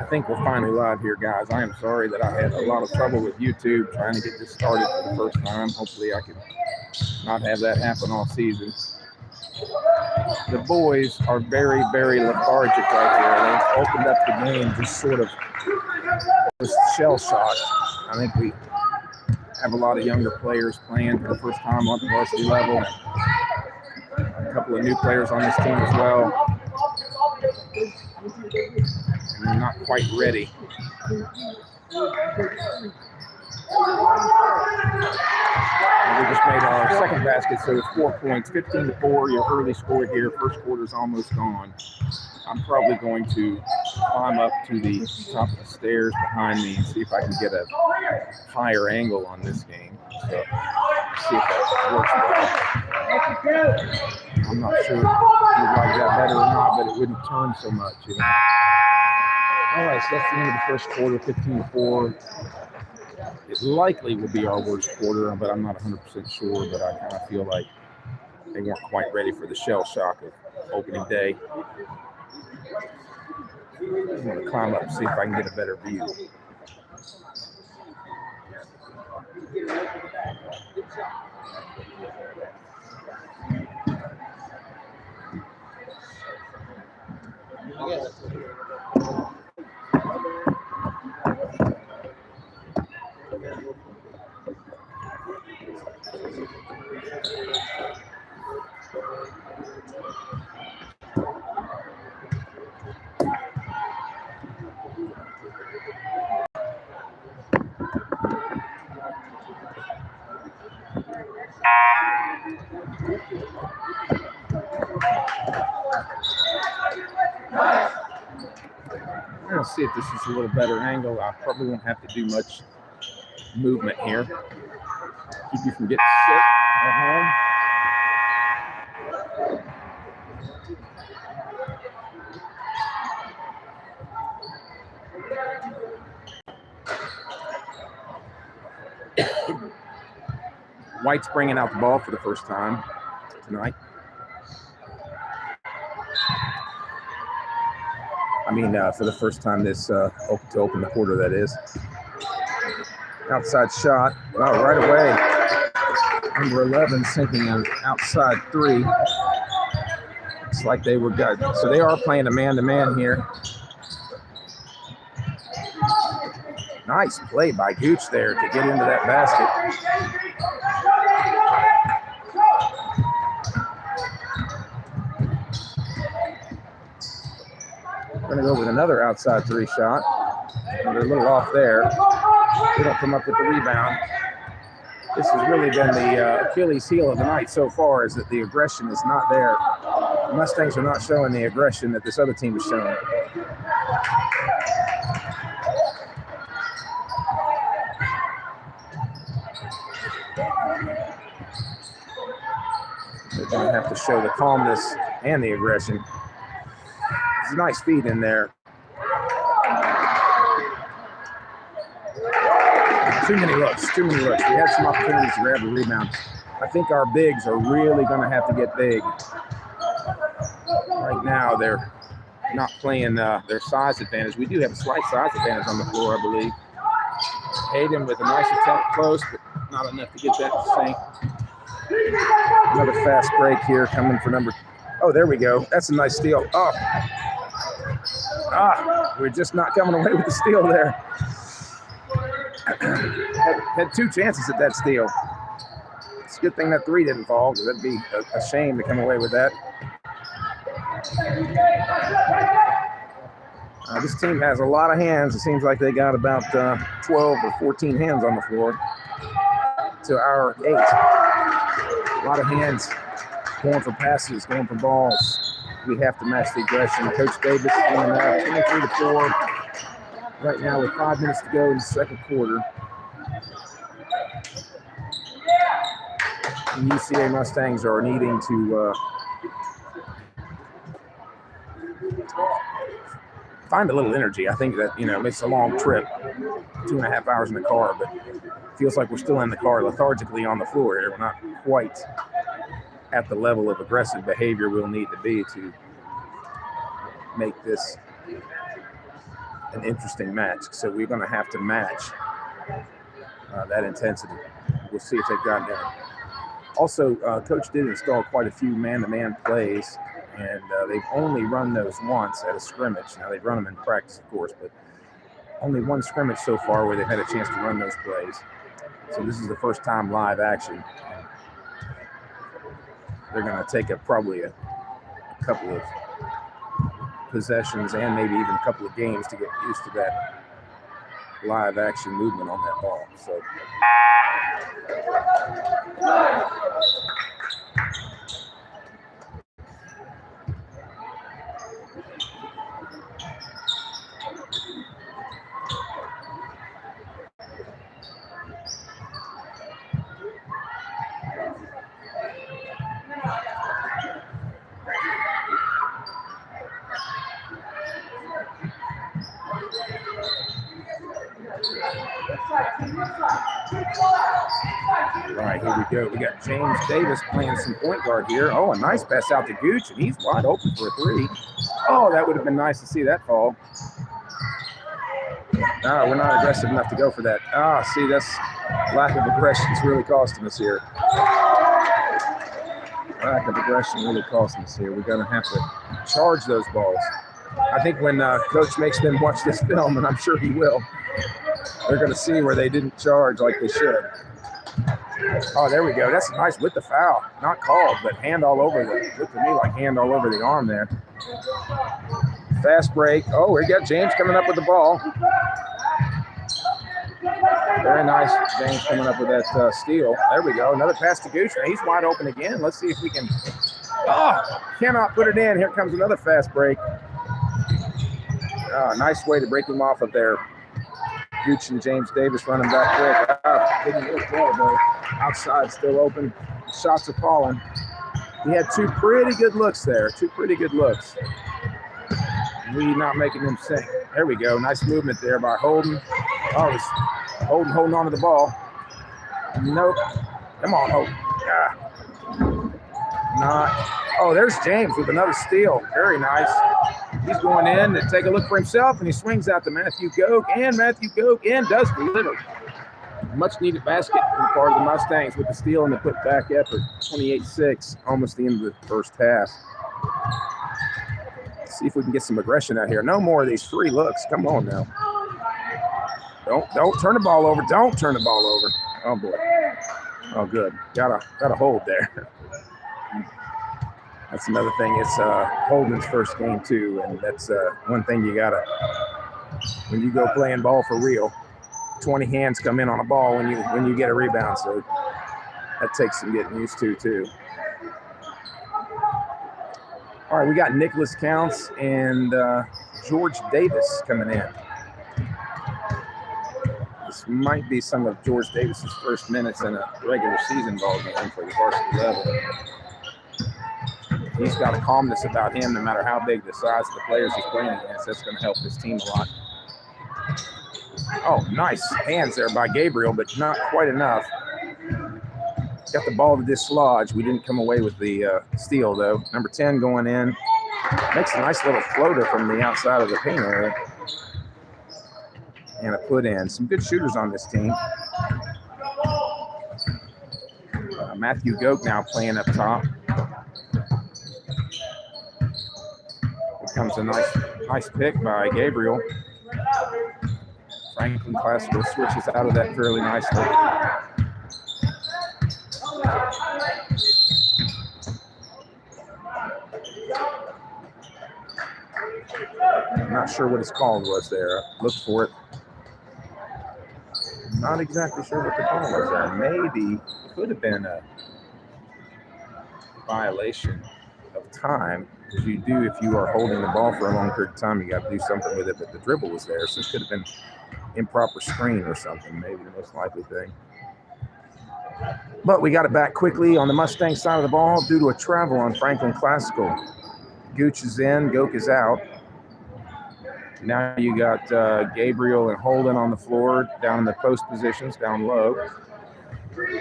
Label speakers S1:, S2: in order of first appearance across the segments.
S1: I think we're finally live here, guys. I am sorry that I had a lot of trouble with YouTube trying to get this started for the first time. Hopefully I can not have that happen all season. The boys are very, very lethargic right here. They've opened up the game just sort of shell-shocked. I think we have a lot of younger players playing for the first time on the varsity level. A couple of new players on this team as well. And they're not quite ready. And we just made our second basket, so it's 4 points, 15-4, your early score here. First quarter's almost gone. I'm probably going to climb up to the top of the stairs behind me and see if I can get a higher angle on this game. So, see if that works well. I'm not sure if you'd like that better or not, but it wouldn't turn so much, you know. All right, so that's the end of the first quarter, 15-4. It likely will be our worst quarter, but I'm not 100% sure, but I kind of feel like they weren't quite ready for the shell shock of opening day. I'm going to climb up and see if I can get a better view. Let's see if this is a little better angle. I probably won't have to do much movement here. Keep you from getting sick at home. White's bringing out the ball for the first time tonight. I mean, for the first time this to open the quarter, that is. Outside shot. Oh, right away. Number 11 sinking an outside three. It's like they were good. So they are playing a man-to-man here. Nice play by Gooch there to get into that basket. We're going to go with another outside three shot. And they're a little off there. They don't come up with the rebound. This has really been the Achilles heel of the night so far, is that the aggression is not there. The Mustangs are not showing the aggression that this other team is showing. They're going to have to show the calmness and the aggression. It's a nice feed in there. Too many looks. We had some opportunities to grab a rebound. I think our bigs are really going to have to get big. Right now, they're not playing their size advantage. We do have a slight size advantage on the floor, I believe. Hayden with a nice attempt close, but not enough to get that to sink. Another fast break here coming for number. Oh, there we go. That's a nice steal. Oh. We're just not coming away with the steal there. had two chances at that steal. It's a good thing that three didn't fall, because that'd be a shame to come away with that. This team has a lot of hands. It seems like they got about 12 or 14 hands on the floor to our 8. A lot of hands going for passes, going for balls. We have to match the aggression. Coach Davis is doing that. 23-4. right now with 5 minutes to go in the second quarter. The UCA Mustangs are needing to find a little energy. I think that, it's a long trip, 2.5 hours in the car, but it feels like we're still in the car lethargically on the floor here. We're not quite at the level of aggressive behavior we'll need to be to make this an interesting match. So we're going to have to match that intensity. We'll see if they've gotten there. Also, Coach did install quite a few man-to-man plays, and they've only run those once at a scrimmage. Now, they've run them in practice, of course, but only one scrimmage so far where they've had a chance to run those plays. So this is the first time live action. They're going to take probably a couple of possessions and maybe even a couple of games to get used to that live action movement on that ball. So all right, here we go. We got James Davis playing some point guard here. Oh, a nice pass out to Gooch, and he's wide open for a three. Oh, that would have been nice to see that fall. No, we're not aggressive enough to go for that. See, that's lack of aggression is really costing us here. Lack of aggression really costing us here. We're going to have to charge those balls. I think when Coach makes them watch this film, and I'm sure he will, they're going to see where they didn't charge like they should. Oh, there we go. That's nice with the foul. Not called, but hand all over looked to me like hand all over the arm there. Fast break. Oh, we got James coming up with the ball. Very nice. James coming up with that steal. There we go. Another pass to Gooch. He's wide open again. Let's see if we can. Oh, cannot put it in. Here comes another fast break. Nice way to break him off of there. Gooch and James Davis running back quick. Didn't look well, though. Outside still open. Shots are falling. He had two pretty good looks there. We not making them sink. There we go. Nice movement there by Holden. Oh, it's Holden holding on to the ball. Nope. Come on, Holden. Not. Oh, there's James with another steal. Very nice. He's going in to take a look for himself, and he swings out to Matthew Goke, and Matthew Goke does deliver. Much needed basket on the part of the Mustangs with the steal and the put-back effort. 28-6, almost the end of the first half. Let's see if we can get some aggression out here. No more of these free looks. Come on now. Don't turn the ball over. Don't turn the ball over. Oh boy. Oh good. Got a hold there. That's another thing. It's Holden's first game too, and that's one thing you gotta, when you go playing ball for real, 20 hands come in on a ball when you get a rebound. So that takes some getting used to too. All right, we got Nicholas Counts and George Davis coming in. This might be some of George Davis's first minutes in a regular season ball game for the varsity level. He's got a calmness about him no matter how big the size of the players he's playing against. That's going to help his team a lot. Oh, nice hands there by Gabriel, but not quite enough. Got the ball to dislodge. We didn't come away with the steal, though. Number 10 going in. Makes a nice little floater from the outside of the paint area. And a put in. Some good shooters on this team. Matthew Goke now playing up top. Here comes a nice pick by Gabriel. Franklin Classical switches out of that fairly nicely. I'm not sure what his call was there. Look for it. Not exactly sure what the call was there. Maybe could have been a violation of time. as you do if you are holding the ball for a long period of time. You got to do something with it, but the dribble was there, so it could have been improper screen or something, maybe the most likely thing. But we got it back quickly on the Mustang side of the ball due to a travel on Franklin Classical. Gooch is in, Goke is out. Now you got Gabriel and Holden on the floor, down in the post positions, down low. You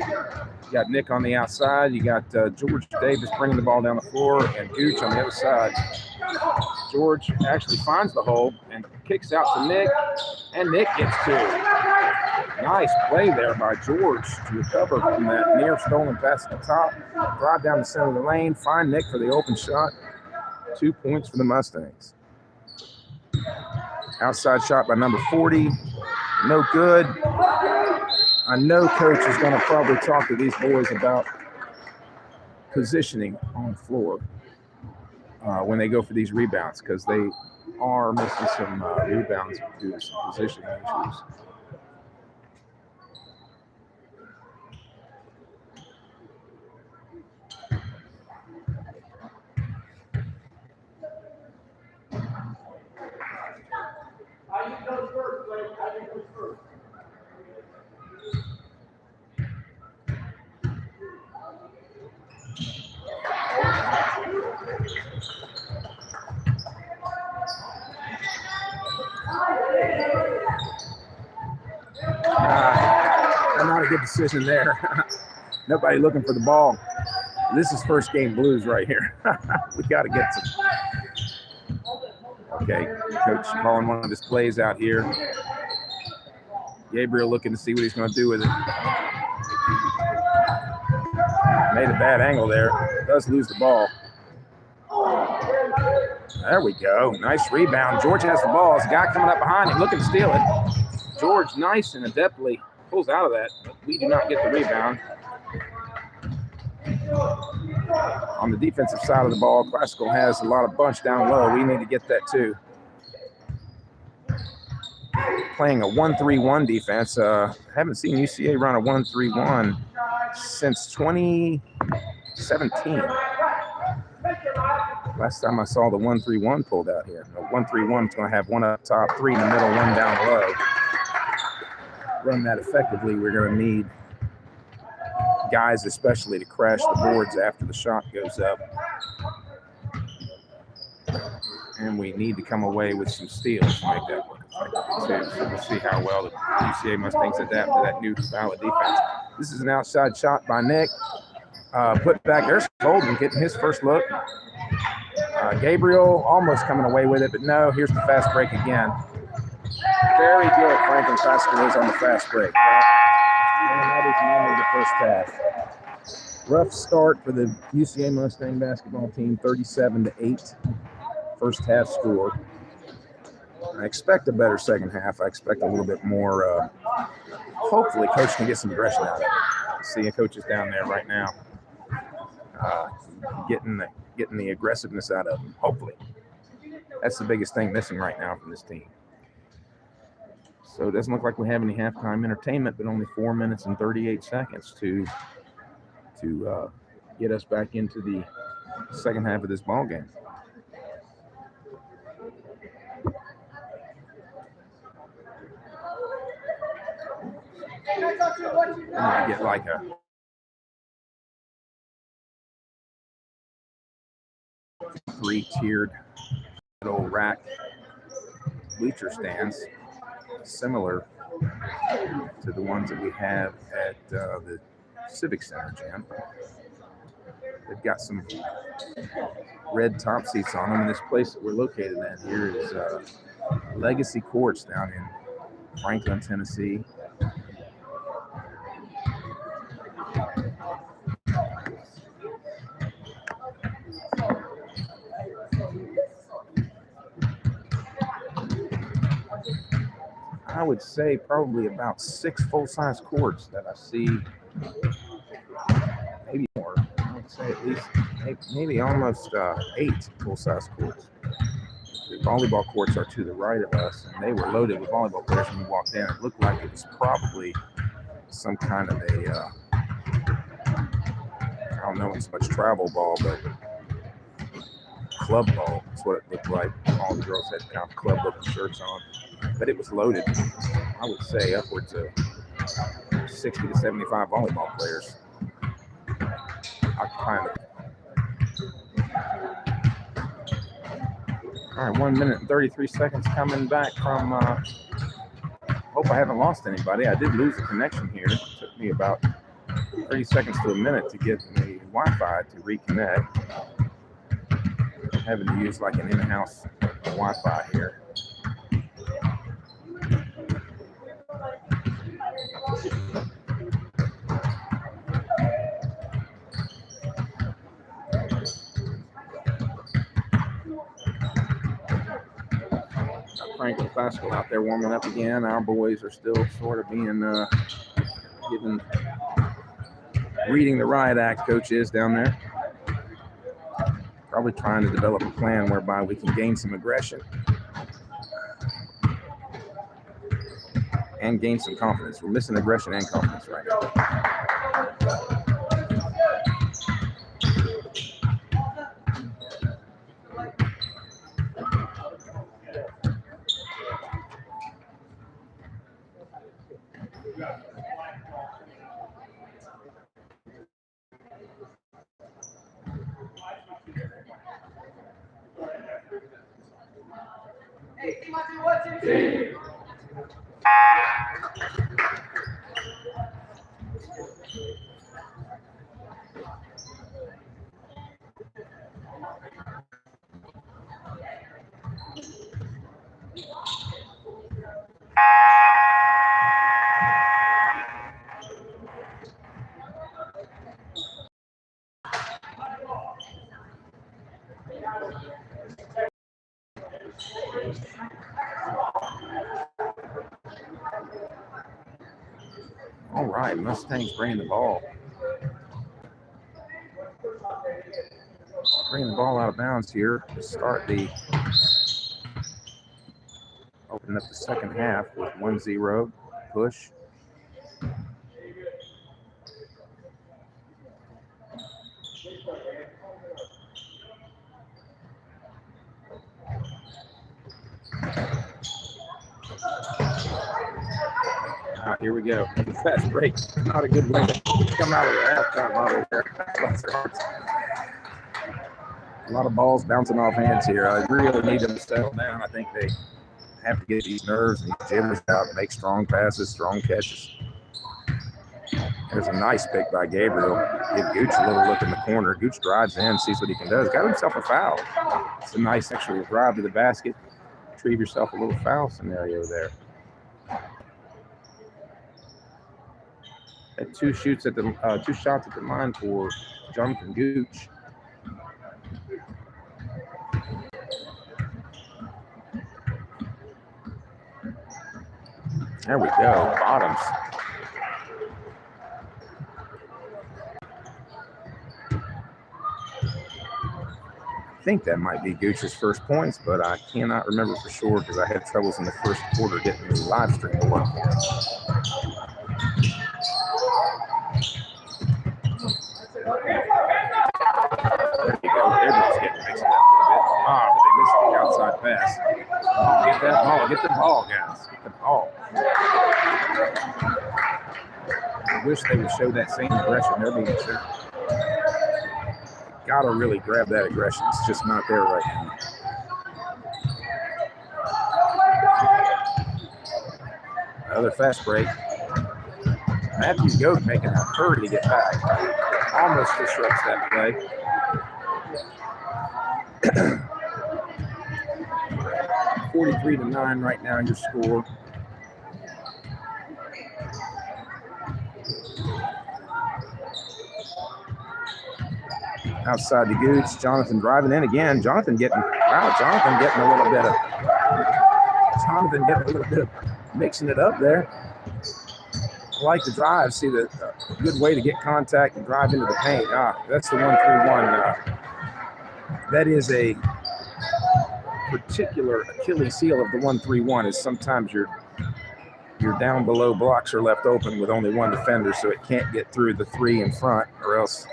S1: got Nick on the outside. You got George Davis bringing the ball down the floor, and Gooch on the other side. George actually finds the hole and kicks out to Nick, and Nick gets two. Nice play there by George to recover from that near stolen pass at the top. Drive down the center of the lane, find Nick for the open shot. 2 points for the Mustangs. Outside shot by number 40. No good. I know coach is going to probably talk to these boys about positioning on the floor when they go for these rebounds, because they are missing some rebounds due to some positioning issues. Not a good decision there. Nobody looking for the ball. This is first game blues right here. We got to get some. Okay, coach calling one of his plays out here. Gabriel looking to see what he's going to do with it. Made a bad angle there. Does lose the ball. There we go. Nice rebound. George has the ball. There's a guy coming up behind him looking to steal it. George nice and adeptly pulls out of that, but we do not get the rebound. On the defensive side of the ball, Classical has a lot of bunch down low. We need to get that too. Playing a 1-3-1 defense. Haven't seen UCA run a 1-3-1 since 2017. Last time I saw the 1-3-1 pulled out here. The 1-3-1 is going to have one up top, three in the middle, one down low. Run that effectively, we're going to need guys especially to crash the boards after the shot goes up. And we need to come away with some steals to make that work effectively too. So we'll see how well the UCA Mustangs adapt to that new style of defense. This is an outside shot by Nick. Put back, there's Golden getting his first look. Gabriel almost coming away with it, but no, here's the fast break again. Very good, Franklin Classical is on the fast break. And that is the end of the first half. Rough start for the UCA Mustang basketball team, 37-8. First half score. I expect a better second half. I expect a little bit more. Hopefully, coach can get some aggression out of it. See, coach is down there right now, getting the aggressiveness out of him. Hopefully, that's the biggest thing missing right now from this team. So it doesn't look like we have any halftime entertainment, but only 4 minutes and 38 seconds to get us back into the second half of this ball game. I get like a three-tiered old rack bleacher stands, similar to the ones that we have at the Civic Center gym. They've got some red top seats on them, and this place that we're located at here is Legacy Courts down in Franklin, Tennessee. I would say probably about 6 full-size courts that I see, maybe more. I would say at least maybe almost 8 full-size courts. The volleyball courts are to the right of us, and they were loaded with volleyball players when we walked in. It looked like it was probably some kind of a, I don't know, it's much travel ball, but club ball. That's what it looked like. All the girls had kind of club-looking shirts on, but it was loaded. I would say upwards of 60 to 75 volleyball players occupying the. All right, 1 minute and 33 seconds coming back from. Hope I haven't lost anybody. I did lose a connection here. It took me about 30 seconds to a minute to get the Wi-Fi to reconnect. I'm having to use like an in-house Wi-Fi here. Frank and Pascal out there warming up again. Our boys are still sort of being reading the riot act, coach is down there. Probably trying to develop a plan whereby we can gain some aggression and gain some confidence. We're missing aggression and confidence right now. All right, Mustangs bringing the ball. Bringing the ball out of bounds here to start the, opening up the second half with 1-0 push. Here we go. Fast break. Not a good way to come out of the halftime bubble there. A lot of balls bouncing off hands here. I really need them to settle down. I think they have to get these nerves and these jitters out, make strong passes, strong catches. There's a nice pick by Gabriel. Give Gooch a little look in the corner. Gooch drives in, sees what he can do. He's got himself a foul. It's a nice actual drive to the basket. Retrieve yourself a little foul scenario there. Had two shots at the line for Jonathan Gooch. There we go, Bottoms. I think that might be Gooch's first points, but I cannot remember for sure because I had troubles in the first quarter getting the live stream to work. There you go. Everyone's getting mixed up a little bit. But they missed the outside pass. Get that ball. Get the ball, guys. Get the ball. I wish they would show that same aggression they're being shown. Gotta really grab that aggression. It's just not there right now. Another fast break. Matthew Goat making a hurry to get back. Almost disrupts that play. (43-9) right now, your score. Outside the Gooch, Jonathan driving in again. Jonathan getting a little bit of mixing it up there. I like the drive. See the good way to get contact and drive into the paint. That's the 1-3-1. That is a particular Achilles heel of the 1-3-1. Is sometimes your down below blocks are left open with only one defender, so it can't get through the three in front, or else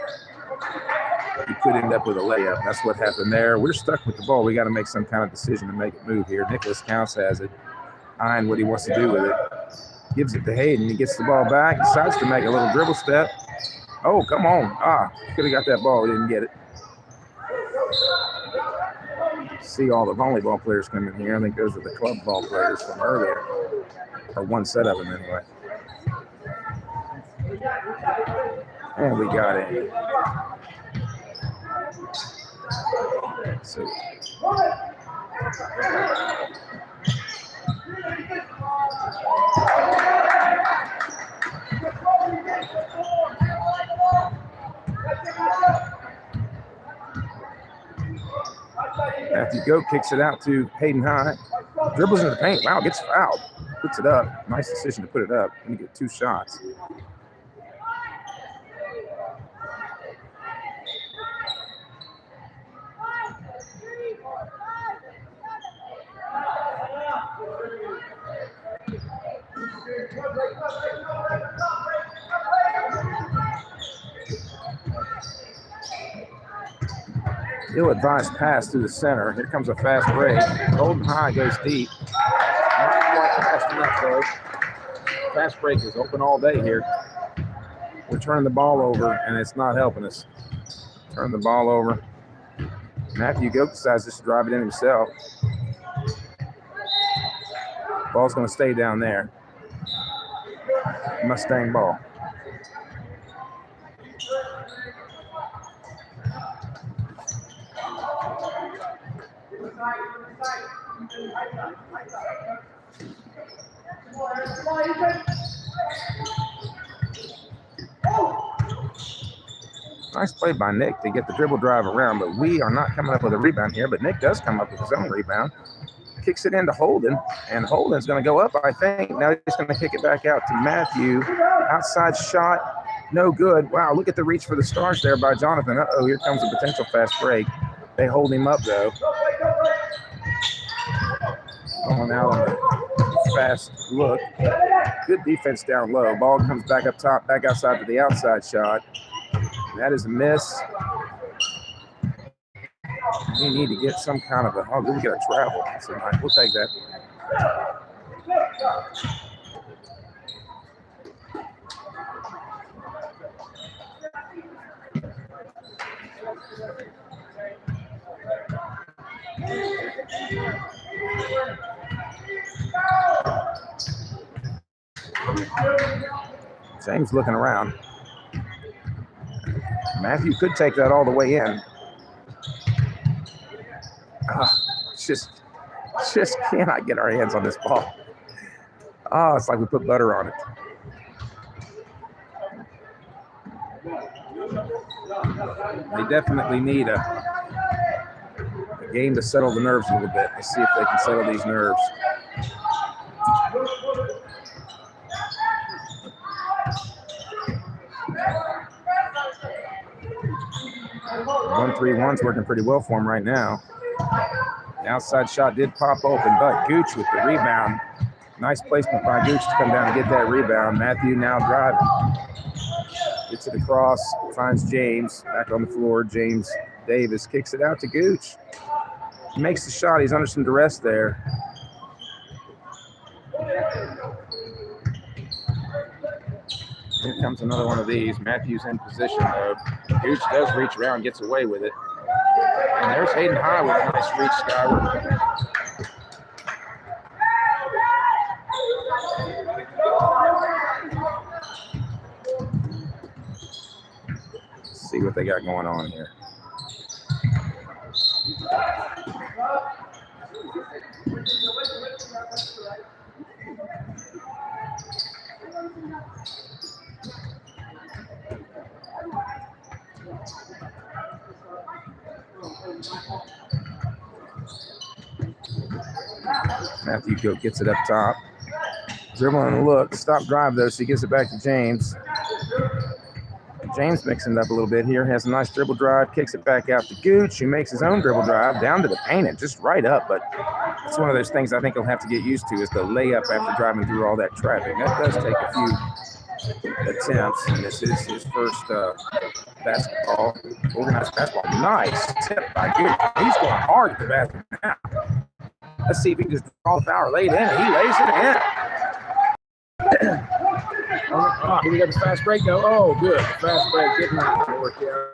S1: he could end up with a layup. That's what happened there. We're stuck with the ball. We got to make some kind of decision to make it move here. Nicholas Counts has it, eyeing what he wants to do with it. Gives it to Hayden. He gets the ball back, decides to make a little dribble step. Oh, come on. Could have got that ball. We didn't get it. See all the volleyball players coming here. I think those are the club ball players from earlier, or one set of them anyway. And we got it. So Matthew Goat kicks it out to Hayden High. Dribbles into the paint. Wow, gets fouled. Puts it up. Nice decision to put it up. Going to get 2 shots. Ill-advised pass through the center. Here comes a fast break. Golden High goes deep. Not quite fast enough, though. Fast break is open all day here. We're turning the ball over, and it's not helping us. Turn the ball over. Matthew Goat decides just to drive it in himself. Ball's going to stay down there. Mustang ball. Nice play by Nick to get the dribble drive around, but we are not coming up with a rebound here. But Nick does come up with his own rebound. Kicks it into Holden, and Holden's going to go up, I think. Now he's going to kick it back out to Matthew. Outside shot, no good. Wow, look at the reach for the stars there by Jonathan. Uh-oh, here comes a potential fast break. They hold him up, though. Going out on the fast look. Good defense down low. Ball comes back up top, back outside to the outside shot. That is a miss. We need to get some kind of a, we got to travel. So we'll take that. James looking around. Matthew could take that all the way in. Just cannot get our hands on this ball. It's like we put butter on it. They definitely need a game to settle the nerves a little bit. Let's see if they can settle these nerves. One 3-1's working pretty well for him right now. The outside shot did pop open, but Gooch with the rebound. Nice placement by Gooch to come down and get that rebound. Matthew now driving. Gets it across, finds James back on the floor. James Davis kicks it out to Gooch. He makes the shot. He's under some duress there. Here comes another one of these. Matthew's in position, though. Gooch does reach around, gets away with it. And there's Hayden High with a nice reach skyward. Let's see what they got going on here. Matthew Goat gets it up top. Dribbling a look. Stop drive, though, so he gives it back to James. James mixing it up a little bit here. Has a nice dribble drive. Kicks it back out to Gooch, who makes his own dribble drive down to the paint and just right up. But it's one of those things I think he'll have to get used to is the layup after driving through all that traffic. That does take a few attempts, and this is his first basketball, organized basketball. Nice tip by Duke. He's going hard at the basket now. Let's see if he can just draw the foul late in, and he lays it in. Here we got the fast break though. Oh, good. Fast break did not work out.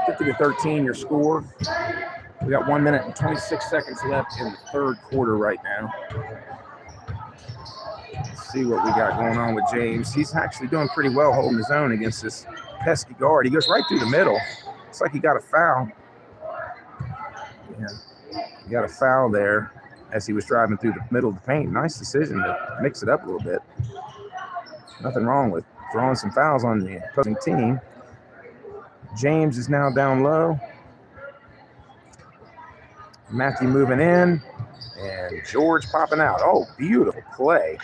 S1: (50-13) your score. We got 1 minute and 26 seconds left in the third quarter right now. Let's see what we got going on with James. He's actually doing pretty well holding his own against this pesky guard. He goes right through the middle. Looks like he got a foul. Yeah, he got a foul there as he was driving through the middle of the paint. Nice decision to mix it up a little bit. Nothing wrong with throwing some fouls on the opposing team. James is now down low. Matthew moving in, and George popping out. Oh, beautiful play.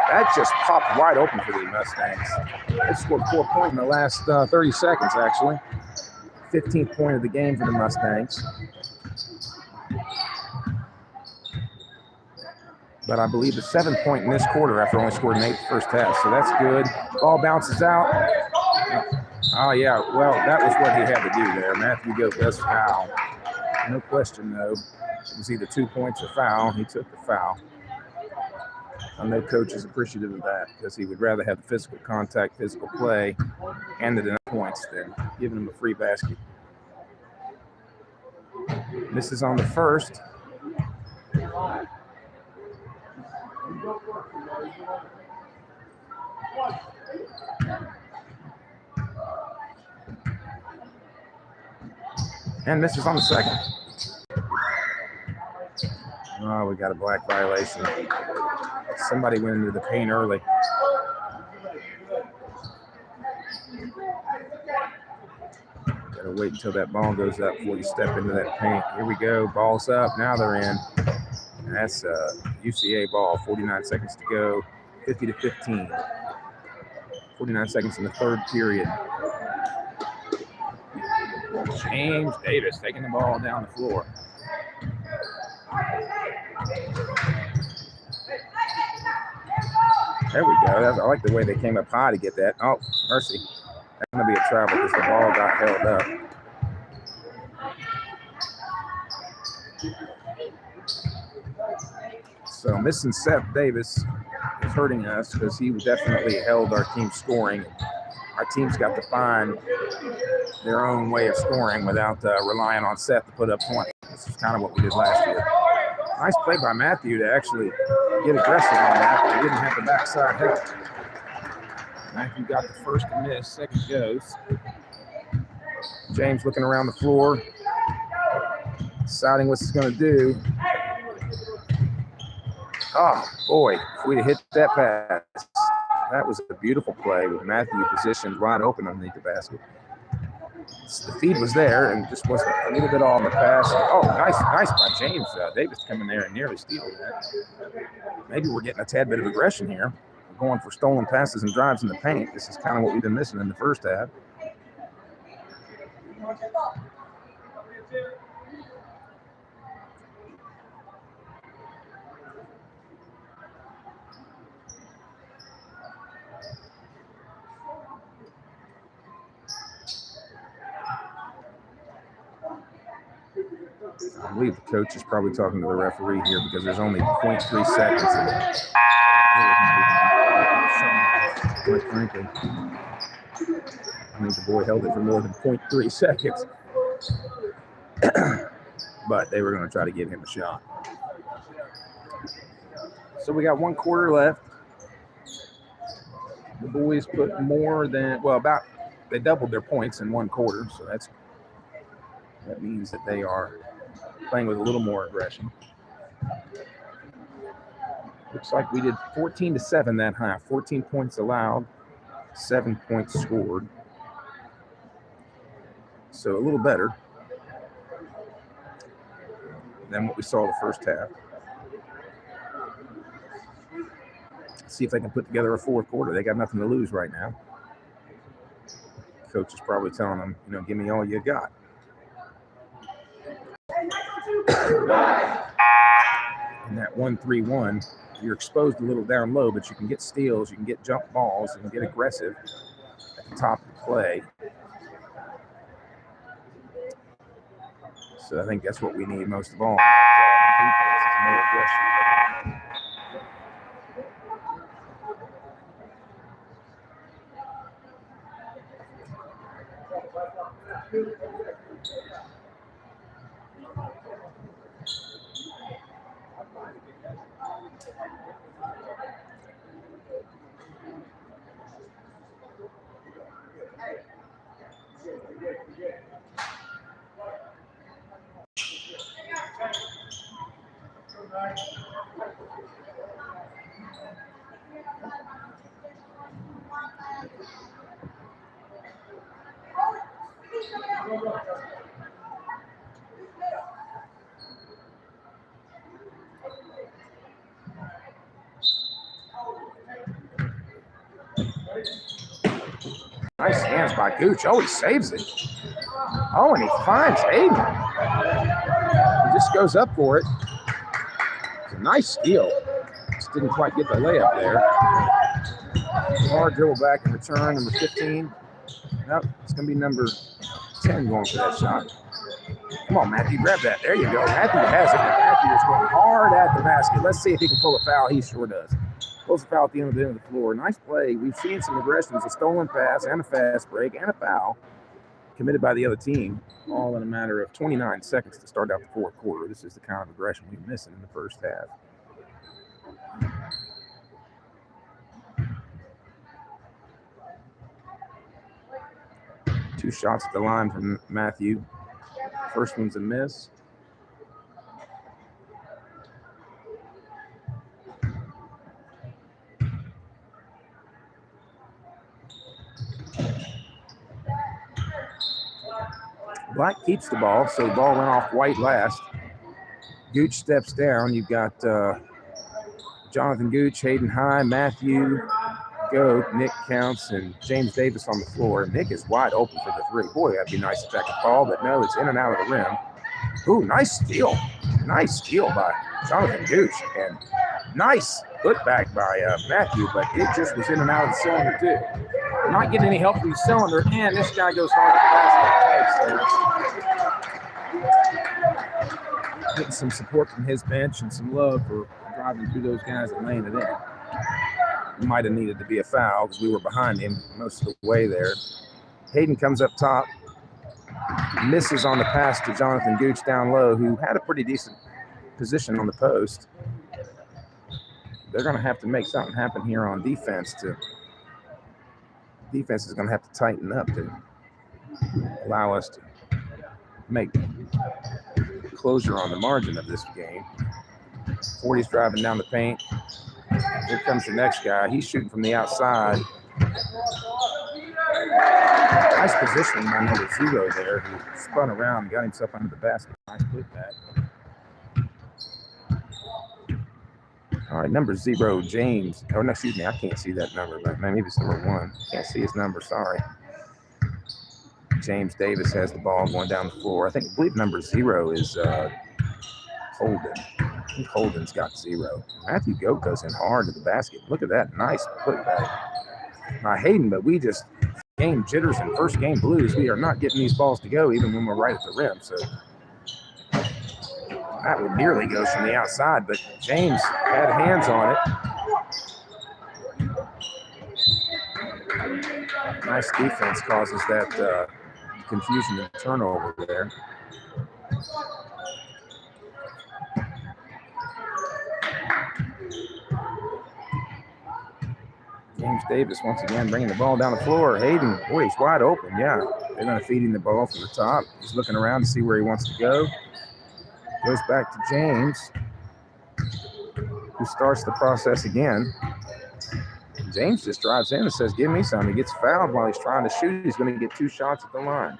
S1: That just popped wide open for the Mustangs. They scored 4 points in the last 30 seconds, actually. 15th point of the game for the Mustangs. But I believe the 7th point in this quarter after only scoring 8 the first half, so that's good. Ball bounces out. Oh, yeah, well, that was what he had to do there. Matthew does foul. No question, though. It was either 2 points or foul. He took the foul. I know coach is appreciative of that because he would rather have the physical contact, physical play, and the points than giving him a free basket. Misses on the first. And misses on the second. Oh, we got a black violation. Somebody went into the paint early. Gotta wait until that ball goes up before you step into that paint. Here we go. Ball's up. Now they're in. That's a UCA ball. 49 seconds to go. 50-15. 49 seconds in the third period. James Davis taking the ball down the floor. There we go. I like the way they came up high to get that. Oh, mercy. That's going to be a travel because the ball got held up. So missing Seth Davis is hurting us because he definitely held our team scoring. Our team's got to find their own way of scoring without relying on Seth to put up 20. This is kind of what we did last year. Nice play by Matthew to actually get aggressive on that, but he didn't have the backside help. Matthew got the first to miss, second goes. James looking around the floor, deciding what he's going to do. Oh, boy, if we'd have hit that pass. That was a beautiful play with Matthew positioned wide open underneath the basket. The feed was there and just wasn't a little bit off the pass. Oh, nice by James Davis coming there and nearly stealing that. Maybe we're getting a tad bit of aggression here. We're going for stolen passes and drives in the paint. This is kind of what we've been missing in the first half. I believe the coach is probably talking to the referee here because there's only 0.3 seconds. Quite frankly, I think the boy held it for more than 0.3 seconds. But they were going to try to give him a shot. So we got 1 quarter left. The boys put more than, they doubled their points in 1 quarter. So that means that they are playing with a little more aggression. Looks like we did 14-7 that half. 14 points allowed, 7 points scored. So a little better than what we saw the first half. See if they can put together a 4th quarter. They got nothing to lose right now. Coach is probably telling them, give me all you got. And that 1-3-1 you're exposed a little down low, but you can get steals, you can get jump balls, and get aggressive at the top of the play. So I think that's what we need most of all. Defense is more aggression. Nice hands by Gooch. Oh, he saves it. Oh, and he finds Hayden. He just goes up for it. It's a nice steal. Just didn't quite get the layup there. Hard dribble back and return, number 15. Nope, it's going to be number 10 going for that shot. Come on, Matthew, grab that. There you go. Matthew has it. Matthew is going hard at the basket. Let's see if he can pull a foul. He sure does. Pulls a foul at the end of the floor. Nice play. We've seen some aggressions, a stolen pass and a fast break and a foul committed by the other team, all in a matter of 29 seconds to start out the fourth quarter. This is the kind of aggression we're missing in the first half. Two shots at the line from Matthew. First one's a miss. Black keeps the ball, so the ball went off White last. Gooch steps down. You've got Jonathan Gooch, Hayden High, Matthew, Goat, Nick Counts, and James Davis on the floor. Nick is wide open for the three. Boy, that'd be nice if that could fall, but no, it's in and out of the rim. Ooh, nice steal. Nice steal by Jonathan Gooch. And nice putback by Matthew, but it just was in and out of the cylinder too. Not getting any help from the cylinder, and this guy goes hard at the basket. Getting some support from his bench and some love for driving through those guys and laying it in. Might have needed to be a foul because we were behind him most of the way there. Hayden comes up top, misses on the pass to Jonathan Gooch down low, who had a pretty decent position on the post. They're going to have to make something happen here on defense. Defense is going to have to tighten up to allow us to make closure on the margin of this game. 40's driving down the paint. Here comes the next guy. He's shooting from the outside. Nice positioning by number 0 there, who spun around and got himself under the basket. Nice putback. All right, number 0, James. Oh, no, excuse me. I can't see that number, but maybe it's number 1. Can't see his number. Sorry. James Davis has the ball going down the floor. I believe number 0 is Holden. I think Holden's got 0. Matthew Goat goes in hard to the basket. Look at that nice putback by Hayden, but we just game jitters and first game blues. We are not getting these balls to go even when we're right at the rim. So that would nearly go from the outside, but James had hands on it. Nice defense causes that confusion and turnover there. James Davis once again bringing the ball down the floor. Hayden, boy, he's wide open. Yeah, they're going to feed him the ball from the top. He's looking around to see where he wants to go. Goes back to James, who starts the process again. James just drives in and says, give me some. He gets fouled while he's trying to shoot. He's going to get 2 shots at the line.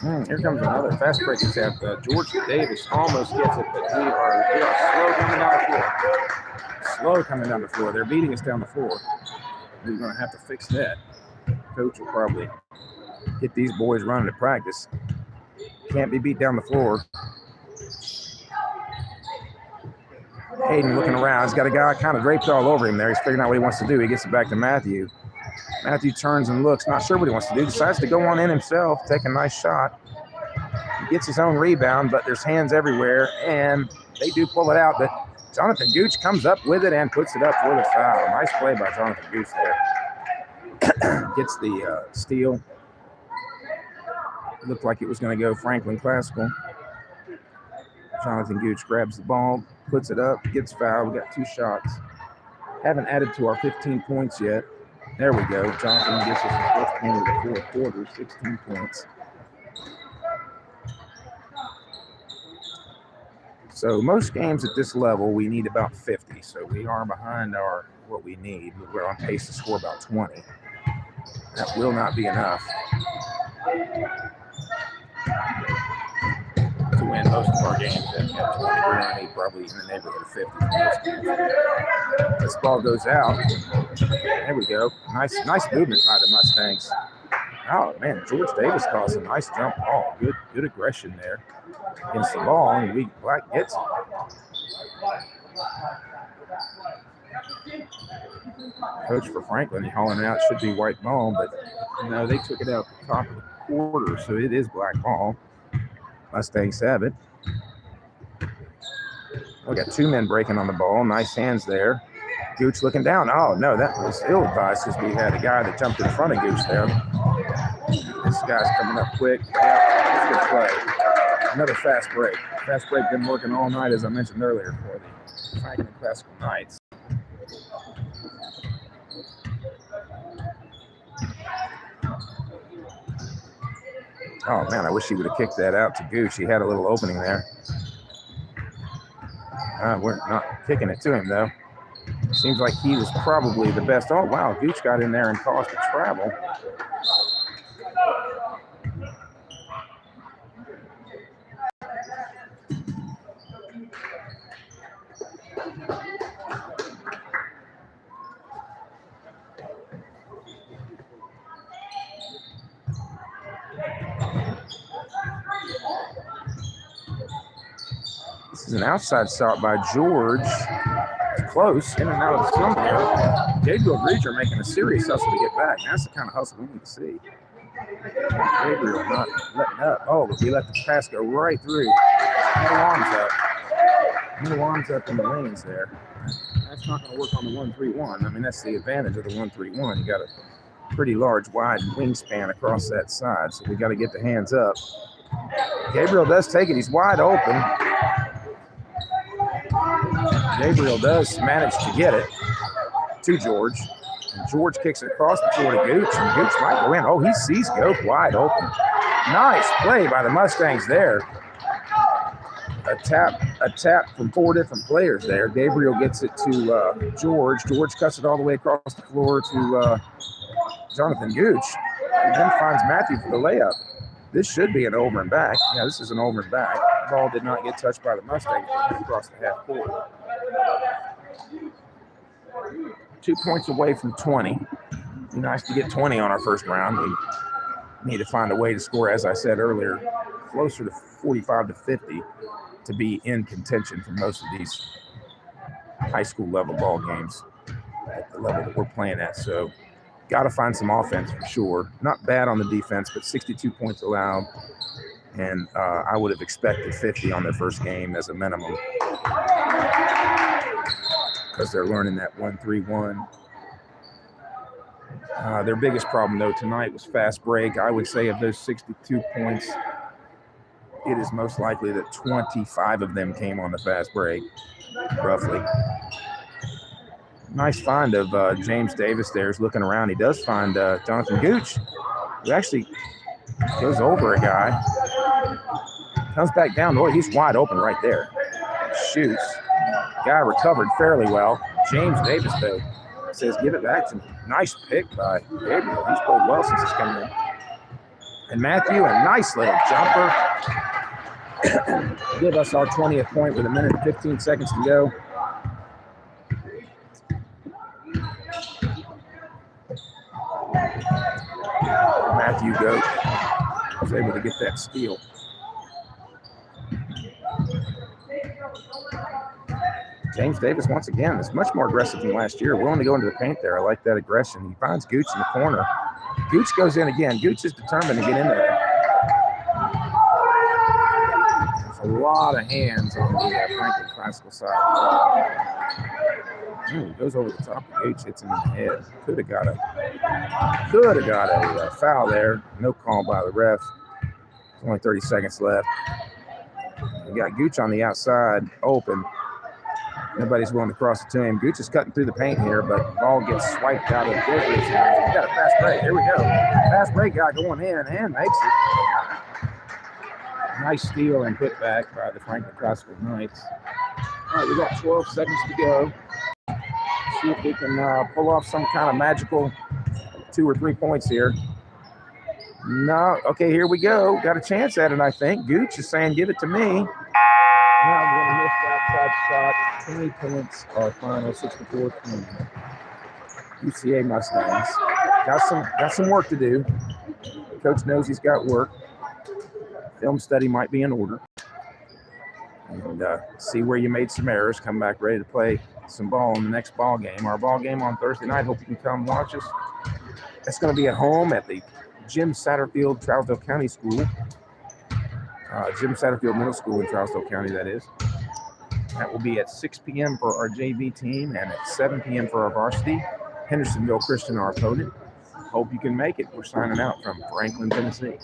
S1: Here comes another fast break attempt. George Davis almost gets it, but we are slow coming down the floor. Slow coming down the floor. They're beating us down the floor. We're going to have to fix that. Coach will probably get these boys running at practice. Can't be beat down the floor. Hayden looking around. He's got a guy kind of draped all over him there. He's figuring out what he wants to do. He gets it back to Matthew. Matthew turns and looks, not sure what he wants to do. Decides to go on in himself, take a nice shot. He gets his own rebound, but there's hands everywhere, and they do pull it out. But Jonathan Gooch comes up with it and puts it up for the foul. Nice play by Jonathan Gooch there. Gets the steal. Looked like it was going to go Franklin Classical. Jonathan Gooch grabs the ball, puts it up, gets fouled. We got 2 shots. Haven't added to our 15 points yet. There we go. Jonathan gets us the first point of the fourth quarter, 16 points. So most games at this level, we need about 50. So we are behind what we need. We're on pace to score about 20. That will not be enough to win most of our games at 20. We're going to need probably in the neighborhood of 50 for most games. This ball goes out. There we go. Nice movement by the Mustangs. Oh, man, George Davis caused a nice jump ball. Good aggression there against the ball, and Black gets it. Coach for Franklin, hauling it out, should be white ball, but no, they took it out the top of the quarter, so it is black ball. Mustangs have it. We got 2 men breaking on the ball. Nice hands there. Gooch looking down. Oh, no, that was ill-advised because we had a guy that jumped in front of Gooch there. This guy's coming up quick. Yeah, that's a good play. Another fast break. Fast break been working all night, as I mentioned earlier, for the Franklin Classical Knights. Oh, man, I wish he would have kicked that out to Gooch. He had a little opening there. We're not kicking it to him, though. Seems like he was probably the best. Oh, wow, Gooch got in there and caused a travel. This is an outside shot by George. It's close, in and out of the zone there. Gabriel Breacher making a serious hustle to get back. That's the kind of hustle we need to see. Gabriel not letting up. Oh, but we let the pass go right through. No arms up. No arms up in the lanes there. That's not going to work on the 1-3-1. I mean, that's the advantage of the 1-3-1. You got a pretty large, wide wingspan across that side, so we got to get the hands up. Gabriel does take it. He's wide open. Gabriel does manage to get it to George. And George kicks it across the floor to Gooch, and Gooch might go in. Oh, he sees Gope wide open. Nice play by the Mustangs there. A tap from 4 different players there. Gabriel gets it to George. George cuts it all the way across the floor to Jonathan Gooch, and then finds Matthew for the layup. This should be an over and back. Yeah, this is an over and back. The ball did not get touched by the Mustangs across the half court. 2 points away from 20. Be nice to get 20 on our first round. We need to find a way to score, as I said earlier, closer to 45 to 50 to be in contention for most of these high school level ball games at the level that we're playing at. So got to find some offense for sure. Not bad on the defense, but 62 points allowed. And I would have expected 50 on their first game as a minimum, because they're learning that 1-3-1. Their biggest problem, though, tonight was fast break. I would say of those 62 points, it is most likely that 25 of them came on the fast break, roughly. Nice find of James Davis there. Is looking around. He does find Jonathan Gooch, who actually goes over a guy. Comes back down. Oh, he's wide open right there. Shoots. Guy recovered fairly well. James Davis, though, says, give it back to me. Nice pick by Gabriel. He's played well since he's come in. And Matthew, a nice little jumper. Give us our 20th point with 1 minute and 15 seconds to go. Matthew Goat was able to get that steal. James Davis, once again, is much more aggressive than last year. Willing to go into the paint there. I like that aggression. He finds Gooch in the corner. Gooch goes in again. Gooch is determined to get in there. There's a lot of hands on the Franklin Classical side. Goes over the top of Gooch, hits him in the head. Could have got a foul there. No call by the ref. There's only 30 seconds left. We got Gooch on the outside, open. Nobody's willing to cross it to him. Gooch is cutting through the paint here, but the ball gets swiped out of Grizzlies' hands. We got a fast break. Here we go. Fast break guy going in and makes it. Nice steal and put back by the Franklin Classical Knights. All right, we got 12 seconds to go. See if we can pull off some kind of magical 2 or 3 points here. No, okay, here we go. Got a chance at it, I think. Gooch is saying, give it to me. Now I'm going to miss the outside shot. 20 points, our final 64-20. UCA Mustangs. Got some work to do. Coach knows he's got work. Film study might be in order. And see where you made some errors. Come back ready to play some ball in the next ball game. Our ball game on Thursday night. Hope you can come watch us. It's going to be at home at the Jim Satterfield Trousdale County School. Jim Satterfield Middle School in Trousdale County, that is. That will be at 6 p.m. for our JV team and at 7 p.m. for our varsity. Hendersonville Christian, our opponent. Hope you can make it. We're signing out from Franklin, Tennessee.